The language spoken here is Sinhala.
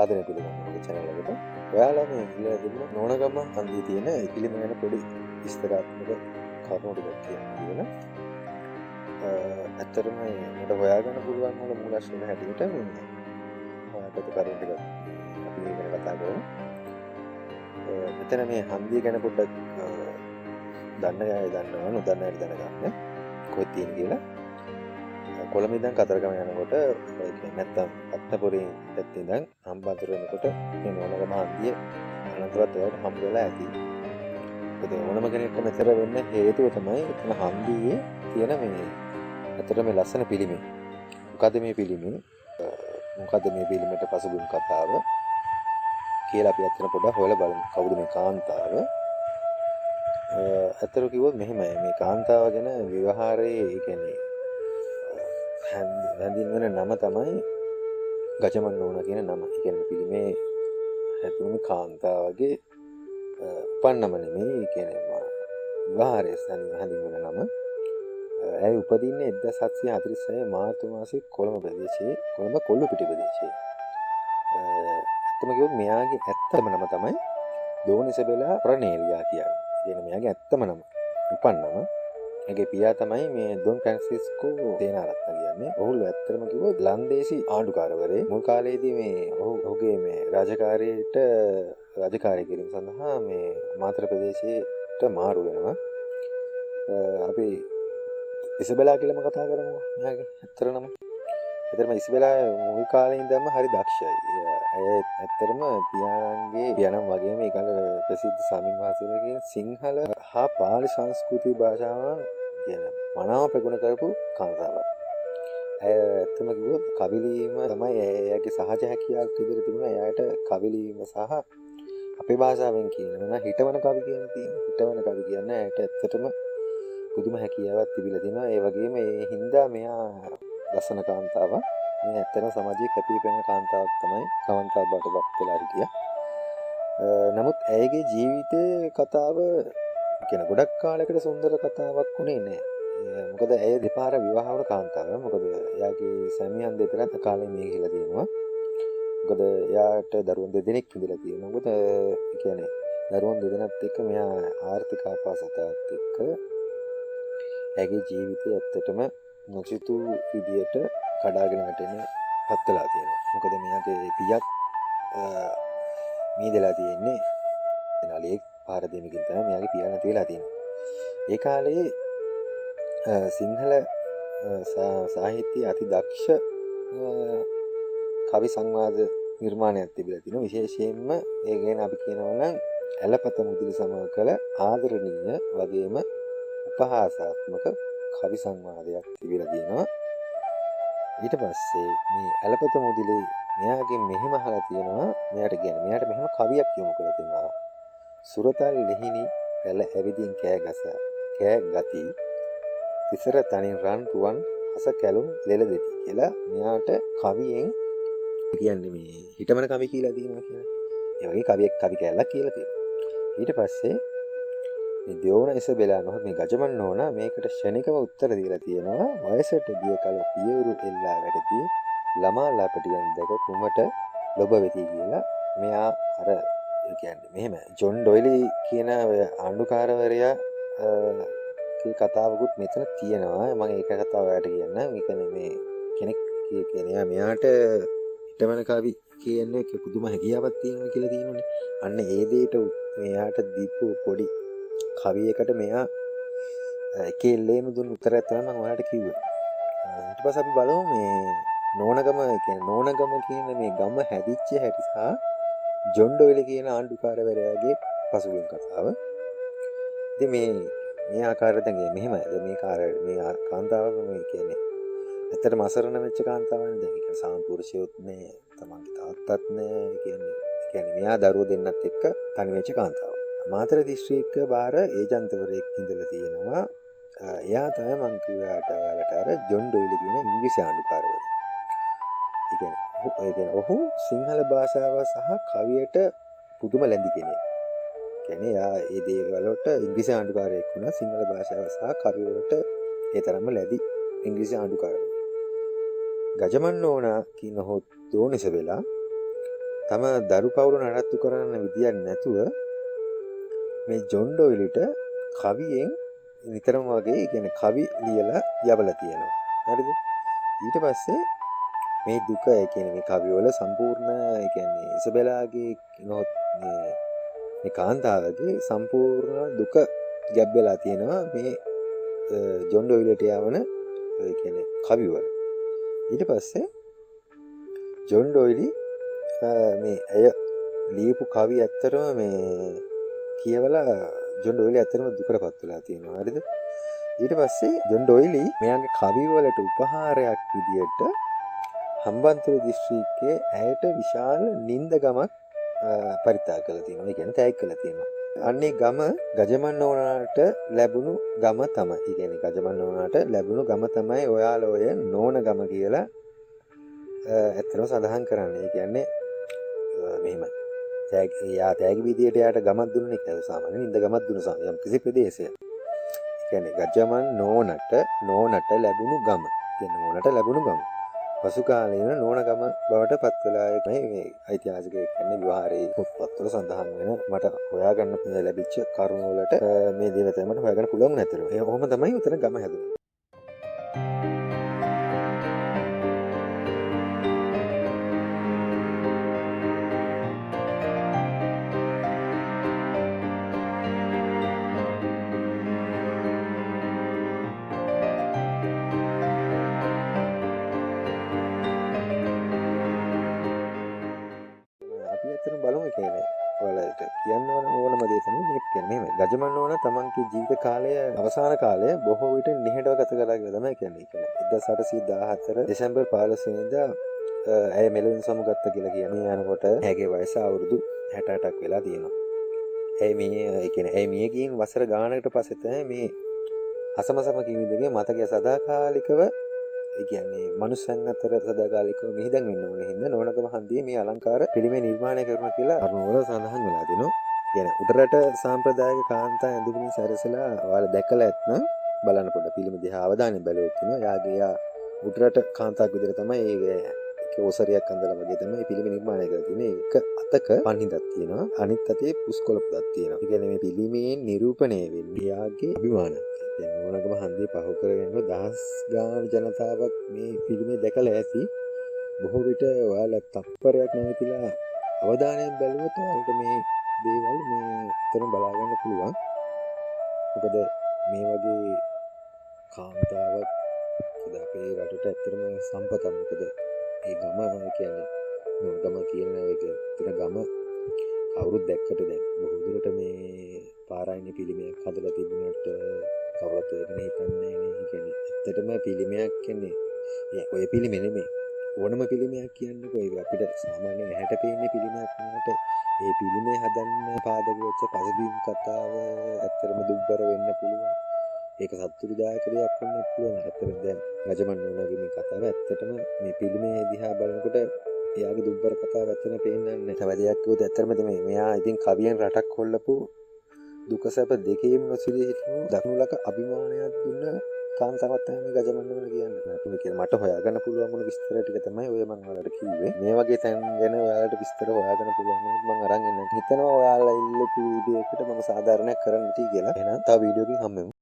වාදනය පිළිගන්න මගේ channel එකට. ඔයාලා මේ ඉල්ලලා තිබුණ නෝනගම හන්දියේ තියෙන පිළිම ගැන පොඩි විස්තරාත්මක කරුණු ටිකක් කියන්න. ඇත්තටම මට හොයාගන්න පුළුවන් වල මූලාශ්‍රය හැටියට ඔයාලට කරුණු ටිකක් අපි මේ ගැන කතා කරමු. මෙතන මේ හන්දිය ගැන පොඩ්ඩක් දන්න අය දන්නවා, නොදන්න අය දැනගන්න. කොහෙද තියෙන්නේ කියලා. කොළඹ ඉඳන් කතරගම යනකොට නැත්තම් අත්නපුරේ පැත්තේ ඉඳන් හම්බන්තොට යනකොට මේ නෝනගම හන්දිය අනන්තවත් ඔයාලට හම්බ වෙලා ඇති. ඒකද ඕනම කෙනෙක්ට මෙතර වෙන්න හේතුව තමයි එතන හන්දියේ තියෙන මේ ඇත්තට මේ ලස්සන පිළිමේ. මොකද මේ පිළිමේ මොකද මේ පිළිමේට පසුබිම් කතාව කියලා අපි අතන පොඩ්ඩක් හොයලා බලමු. කවුද මේ කාන්තාව? ඇත්තට කිව්වොත් මෙහෙමයි. මේ කාන්තාව ගැන විවහාරයේ ඒ කියන්නේ හැඳින්වෙන නම තමයි ගජමන් නෝනා කියන නම. ඒ කියන්නේ පිළිමේ හැදුණු කාන්තාවගේ උපන්නම නෙමෙයි. ඒ කියන්නේ විවහාරයේ හැඳින්වෙන නම. ඇය උපදින්නේ 1746 මාර්තු මාසයේ කොළඹ ප්‍රදේශයේ කොළඹ කොල්ලුපිටි ප්‍රදේශයේ. ඇත්තම කිව්වොත් මෙයාගේ ඇත්තම නම තමයි දෝන ඉසබෙලා ප්‍රනේලියා කියන්නේ. කියන්නේ මෙයාගේ ඇත්තම නම. උපන්නම. එගේ පියා තමයි මේ දොන් ෆ්‍රැන්සිස්කෝ සේනාරත්න කියන්නේ. ඔහු ඇත්තටම කිව්වොත් ලන්දේසි ආණ්ඩුකාරවරේ. මුල් කාලේදී මේ ඔහුගේ මේ රාජකාරී කිරීම සඳහා මේ මාතර ප්‍රදේශයට මාරු වෙනවා. අපි ඉසබෙලා කියලාම කතා කරමු. මෙයාගේ ඇත්තම නම. ඇත්තටම ඉසබෙලා මුල් කාලේ ඉඳන්ම හරි දක්ෂයි. ඇය ඇත්තටම පියාණන් වගේම ඒකල ප්‍රසිද්ධ ස්වාමීන් වහන්සේලාගේ සිංහල හා පාලි සංස්කෘතික භාෂාවන් කියන මනාව ප්‍රගුණ කරපු කාන්තාවක්. ඇය ඇත්තම කිව්වොත් කවි ලිවීම තමයි එයාගේ සහජ හැකියාවක් විදිහට තිබුණා. එයාට කවි ලිවීම සහ අපේ භාෂාවෙන් කියනවා නම් හිතවන කවි කියන තියෙන. හිතවන කවි කියන්නේ ඇයට ඇත්තටම පුදුම හැකියාවක් තිබිලා තිනවා. ඒ වගේම ඒ හින්දා මෙයා ලස්සන කාන්තාවක්. මේ ඇත්තටම සමාජයේ කැපී පෙනෙන කාන්තාවක් තමයි කාන්තාව බටපත් වෙලා හිටියා. නමුත් ඇයගේ ජීවිතයේ කතාව කියන ගොඩක් කාලයකට සුන්දර කතාවක් වුණේ නැහැ. මොකද ඇය දෙපාර විවාහ වුණ කාන්තාවක්. මොකද එයාගේ සැමියන් දෙපළත් කාලේ මිය ගිහිලා තියෙනවා. මොකද එයාට දරුවෝ දෙදෙනෙක් ඉඳලා තියෙනවා. මොකද ඒ කියන්නේ දරුවෝ දෙදෙනාත් එක්ක මෙයා ආර්ථික අපහසුතාවත් එක්ක ඇගේ ජීවිතය ඇත්තටම නොසිතූ විදියට කඩාගෙන වැටෙන පත් වෙලා තියෙනවා. මොකද මෙයාගේ පියත් මීදලා තියෙන්නේ නලියෙක් පාර දෙනකින් තමයි මෙයාගේ පියා නැති වෙලා තියෙන්නේ. ඒ කාලේ සිංහල සාහිත්‍ය අති දක්ෂ කවි සංවාද නිර්මාණයක් තිබිලා තිනවා. විශේෂයෙන්ම ඒ ගැන අපි කියනවා නම් ඇලපත මුදිලි සමව කළ ආදරණීය වගේම උපහාසාත්මක කවි සංවාදයක් තිබිලා තියෙනවා. ඊට පස්සේ මේ ඇලපත මුදිලි මෙයාගේ මෙහෙම අහලා තියෙනවා. මෙයාට මෙහෙම කවියක් යොමු කරලා තියෙනවා. සුරතල් ලෙහිනි පැල ඇවිදින් කෑ ගති තිසර තනින් රන් රුවන් අස කැලුම් ලෙල දෙති කියලා මෙයාට කවියෙන් කියන්නේ මේ හිතමන කවි කියලා තියෙනවා කියලා. ඒ වගේ කවි කැලක් කියලා තියෙනවා. ඊට පස්සේ මේ දෙවන ඉසබෙලා නොහොත් මේ ගජමන් නෝනා මේකට ෂණිකව උත්තර දීලා තියෙනවා. වයසට ගිය කල පියවරු එල්ලා වැඩදී ළමා ලාපටියන් දැක කුමට ලොබ වෙති කියලා මෙයා අර ඒ කියන්නේ මෙහෙම ජොන් ඩොයිලි කියන ආණ්ඩුකාරවරයා කතාවකුත් මෙතන තියෙනවා. මම ඒක කතාව ඔයාලට කියන්නම්. ඒ කියන්නේ මේ කෙනෙක් කියන්නේ මෙයාට හිතවන කවි කියන්නේ පුදුම හැකියාවක් තියෙනවා කියලා තියෙනවානේ. අන්න ඒ දෙයට මෙයාට දීපු පොඩි කවියකට මෙයා එකෙල්ලේම දුන්න උත්තරයක් තමයි මම ඔයාලට කිව්වේ. ඊට පස්සේ අපි බලමු මේ නෝනගම කියන මේ ගම හැදිච්ච හැටි සහ ජොන් ඩොයිලි කියන ආණ්ඩුකාරවරයාගේ පසුබිම් කතාව. ඉතින් මේ ආකාරයට දැන් මෙහෙමයි. මේ කාන්තාව මේ කියන්නේ ඇත්තටම අසරණ වෙච්ච කාන්තාවනේ. දැන් ඒක සාම්පුරුෂයොත් නෑ, තමන්ගේ තාත්තත් නෑ. කියන්නේ මෙයා දරුවෝ දෙන්නත් එක්ක තනි වෙච්ච කාන්තාවක්. මාතර දිස්ත්‍රික්ක බාර ඒජන්තවරයෙක් ඉඳලා තියෙනවා. එයා තමයි මං කිව්වාට ඔයාලට අර ජොන් ඩොයිලි කියන ඉංග්‍රීසි ආණ්ඩුකාරවරයා. ඒ කියන්නේ ඔහු සිංහල භාෂාව සහ කවියට පුදුම ලැබි කෙනෙක්. කියන්නේ යා ඒ දේවල් වලට ඉංග්‍රීසි ආණ්ඩුකාරයෙක් වුණා. සිංහල භාෂාව සහ කවි වලට ඒ තරම්ම ලැබි ඉංග්‍රීසි ආණ්ඩුකාරයෙක්. ගජමන් නෝනා කියන දෝනිස වෙලා තම දරු පවුල නඩත්තු කරන්න විදියක් නැතුව මේ ජොන් ඩොයිලිට කවියෙන් නිතරම වගේ කියන්නේ කවි ලියලා යවලා තියෙනවා. හරිද? ඊට පස්සේ මේ දුක ඒ කියන්නේ මේ කවිවල සම්පූර්ණ ඒ කියන්නේ ඉසබෙලාගේ නොත් මේ කාන්තාවගේ සම්පූර්ණ දුක ගැබ් වෙලා තියෙනවා මේ ජොන් ඩොයිලට යවන ඒ කියන්නේ කවිවල. ඊට පස්සේ ජොන් ඩොයිලි මේ ඇය ලියපු කවි ඇත්තටම මේ කියවලා ජොන් ඩොයිලි ඇත්තටම දුකටපත් වෙලා තියෙනවා. හරිද? ඊට පස්සේ ජොන් ඩොයිලි මෙයාගේ කවිවලට උපහාරයක් විදියට හම්බන්තොට දිස්ත්‍රික්කයේ ඇයට විශාල නින්දගමක් පරිත්‍යාග කරලා තියෙනවා. ඒ කියන්නේ තෑග් කරලා තියෙනවා. අන්නේ ගම ගජමන් නෝනාට ලැබුණු ගම තමයි. ඒ කියන්නේ ගජමන් නෝනාට ලැබුණු ගම තමයි ඔයාලා ඔය නෝන ගම කියලා ඇත්තටම සඳහන් කරන්නේ. ඒ කියන්නේ මෙහෙම තෑගි විදියට යාට ගමක් දුන්නේ නැහැ. සාමාන්‍ය නින්ද ගමක් දුන්න යම් කිසි ප්‍රදේශයක්. ඒ කියන්නේ ගජමන් නෝනට ලැබුණු ගම. කියන්නේ නෝනට ලැබුණු ගම. පසු කාලේන නෝන ගම බවට පත් වෙලා මේ ඓතිහාසික කියන්නේ විවාහයේ පොත්පත්වල සඳහන් වෙන මට හොයාගන්න ලැබිච්ච කරුණු වලට මේ දේවතය මට හොයාගන්න පුළුවන් නැතර. ඒ කොහොම තමයි උතන ගම හැදුනේ. බලමු කියන්නේ ඔයාලට කියන්න ඕනම දේ තමයි මේ කියන්නේ මේ ගජමන් නෝන තමන්ගේ ජීවිත කාලය අවසාන කාලය බොහෝ විට නිහඬව ගත කළා කියලා තමයි කියන්නේ. 1814 දෙසැම්බර් 15 වෙනිදා ඇය මෙලොවින් සමුගත්ත කියලා කියන්නේ. යනකොට ඇයගේ වයස අවුරුදු 68ක් වෙලා තියෙනවා. ඇය මිය ගින් වසර ගානකට පස්සේ තමයි මේ අසමසම කිවිදගේ මතකය සදාකාලිකව ඒ කියන්නේ මනුස්සයන් අතර සදාකාලිකව මිහිදන් වෙන්න ඕන හින්දා නෝනගම හන්දියේ මේ අලංකාර පිළිමය නිර්මාණය කරනවා කියලා අරුණවල සඳහන් වෙලා දෙනවා. කියන්නේ උඩරට සාම්ප්‍රදායික කාන්තා ඇඳුමින් සැරසලා ඔයාලා දැකලා ඇත්නම් බලන්න පොඩ්ඩක් පිළිම දිහා අවධානයෙන් බැලුවොත් වෙනවා. යාගේ උඩරට කාන්තාවක් විදිහට තමයි ඒක ඔසරියක් අඳලා වගේ තමයි පිළිම නිර්මාණය කරලා තියෙන්නේ. එක අතක පන්හිඳක් තියෙනවා. අනිත් අතේ පුස්කොළපක් තියෙනවා. ඒ කියන්නේ මේ පිළිමයෙන් නිරූපණය වෙන්නේ යාගේ අභිමානය. දැන් නෝනගම හන්දියේ පහු කරගෙන දහස් ගාන ජනතාවක් මේ පිළිමේ දැකලා ඇති. බොහෝ විට ඔයාලා තත්පරයක් නැවතිලා අවධානයෙන් බැලුවොත් ඔයාලට මේ දේවල් මේ උතන බලා ගන්න පුළුවන්. මොකද මේ වගේ කාන්තාවක් අපේ රටට ඇත්තටම සම්පතක්. මොකද මේ ගම කියන්නේ නෝනගම කියන එක තුන ගම කවුරුත් දැක්කට දැන් බොහෝ දුරට මේ පාරායින පිළිමයක් හදලා තිබුණාට කවුරුත් ඒක හිතන්නේ නැහැ. කියන්නේ ඇත්තටම පිළිමයක් කියන්නේ ඔය පිළිමෙ නෙමෙයි. ඕනම පිළිමයක් කියන්නේ කොයි අපිට සාමාන්‍යයෙන් ඇහැට පේන්නේ පිළිමයක් වුණාට ඒ පිළිමේ හදන්න පාදක වෙච්ච පසුබිම් කතාව ඇත්තටම දුබ්බර වෙන්න පුළුවන්. ඒක සතුටුදායක දෙයක් වෙන්න පුළුවන්. ඇත්තටම දැන් රජමන් නෝනාගේ මේ කතාව ඇත්තටම මේ පිළිමේ දිහා බලනකොට එයාගේ දුබ්බර කතාව ඇත්තටම පේන්නේ නැහැ. තව දෙයක් කිව්වොත් ඇත්තටම තමයි මෙයා ඉතින් කවියෙන් රටක් හොල්ලපු දුක සැප දෙකේම නොසිරී හිටපු දකුණුලක අභිමානයක් දුන්න කාන්තාවක් තමයි මේ ගජමන් නෝන කියන්නේ. මට හොයාගන්න පුළුවන් වුණ විස්තර ටික තමයි ඔය මම ඔයාලට කිව්වේ. මේ වගේ තැන් ගැන ඔයාලට විස්තර හොයාගන්න පුළුවන් නම් මම අරන් එන්න හිතනවා. ඔයාලා ඉල්ලපු වීඩියෝ එකට මම සාධාරණයක් කරන්න ඉති කියලා. එහෙනම් තව වීඩියෝකින් හම්බෙමු.